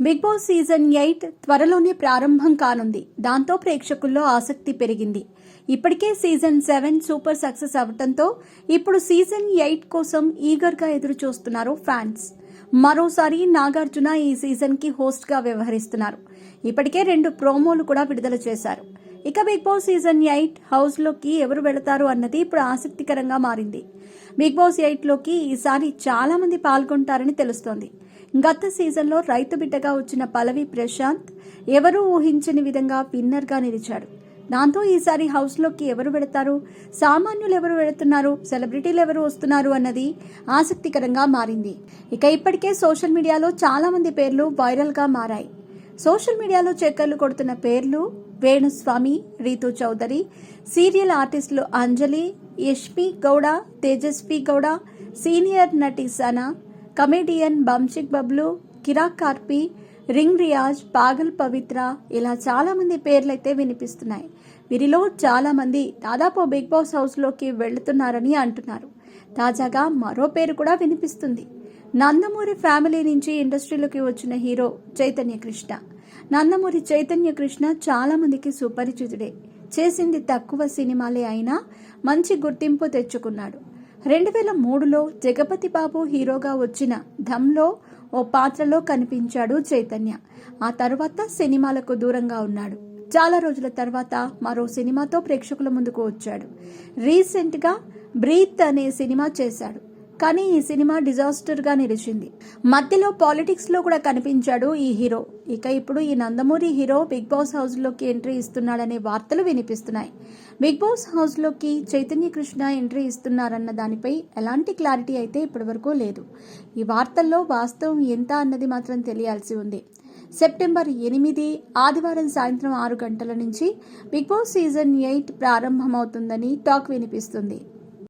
Big boss season 8 త్వరలోనే ప్రారంభం కానుంది. దాంతో ప్రేక్షకుల్లో ఆసక్తి పెరిగింది. ఇప్పటికే సీజన్ 7 సూపర్ సక్సెస్ అవడంతో ఇప్పుడు సీజన్ 8 కోసం ఈగర్గా ఎదురు చూస్తున్నారు ఫ్యాన్స్. మరోసారి నాగార్జున ఈ సీజన్ కి హోస్ట్ గా వ్యవహరిస్తున్నారు. ఇప్పటికే 2 ప్రోమోలు కూడా విడుదల చేశారు. ఇక బిగ్ బాస్ సీజన్ 8 హౌస్ లోకి ఎవరు వెళతారు అన్నది ఇప్పుడు ఆసక్తికరంగా మారింది. బిగ్ బాస్ 8 లోకి ఈసారి చాలా మంది పాల్గొంటారని తెలుస్తోంది. గత సీజన్లో రైతు బిడ్డగా వచ్చిన పల్లవి ప్రశాంత్ ఎవరూ ఊహించని విధంగా విన్నర్గా నిలిచాడు. దాంతో ఈసారి హౌస్లోకి ఎవరు వెళతారు, సామాన్యులు ఎవరు వెళుతున్నారు, సెలబ్రిటీలు ఎవరు వస్తున్నారు అన్నది ఆసక్తికరంగా మారింది. ఇక ఇప్పటికే సోషల్ మీడియాలో చాలా మంది పేర్లు వైరల్గా మారాయి. సోషల్ మీడియాలో చక్కర్లు కొడుతున్న పేర్లు వేణుస్వామి, రీతు చౌదరి, సీరియల్ ఆర్టిస్టులు అంజలి, యష్మి గౌడ, తేజస్వి గౌడ, సీనియర్ నటి సనా, కమెడియన్ బంచిక్ బబ్లు, కిరాక్ కార్పి, రింగ్ రియాజ్, పాగల్ పవిత్ర, ఇలా చాలా మంది పేర్లైతే వినిపిస్తున్నాయి. వీరిలో చాలా మంది దాదాపు బిగ్ బాస్ హౌస్లోకి వెళ్తున్నారని అంటున్నారు. తాజాగా మరో పేరు కూడా వినిపిస్తుంది. నందమూరి ఫ్యామిలీ నుంచి ఇండస్ట్రీలోకి వచ్చిన హీరో చైతన్య కృష్ణ. నందమూరి చైతన్య కృష్ణ చాలా మందికి సుపరిచితుడే. చేసింది తక్కువ సినిమాలే అయినా మంచి గుర్తింపు తెచ్చుకున్నాడు. 2003లో జగపతి బాబు హీరోగా వచ్చిన ధమ్లో ఓ పాత్రలో కనిపించాడు చైతన్య. ఆ తర్వాత సినిమాలకు దూరంగా ఉన్నాడు. చాలా రోజుల తర్వాత మరో సినిమాతో ప్రేక్షకుల ముందుకు వచ్చాడు. రీసెంట్ గా బ్రీత్ అనే సినిమా చేశాడు. కానీ ఈ సినిమా డిజాస్టర్ గా నిలిచింది. మధ్యలో పాలిటిక్స్ లో కూడా కనిపించాడు ఈ హీరో. ఇక ఇప్పుడు ఈ Nandamuri hero Bigg Boss house లోకి ఎంట్రీ ఇస్తున్నాడనే వార్తలు వినిపిస్తున్నాయి. బిగ్ బాస్ హౌస్ లోకి చైతన్య కృష్ణ ఎంట్రీ ఇస్తున్నారన్న దానిపై ఎలాంటి క్లారిటీ అయితే ఇప్పటి వరకు లేదు. ఈ వార్తల్లో వాస్తవం ఎంత అన్నది మాత్రం తెలియాల్సి ఉంది. సెప్టెంబర్ 8 ఆదివారం సాయంత్రం 6 గంటల నుంచి బిగ్ బాస్ సీజన్ 8 ప్రారంభమవుతుందని టాక్ వినిపిస్తుంది.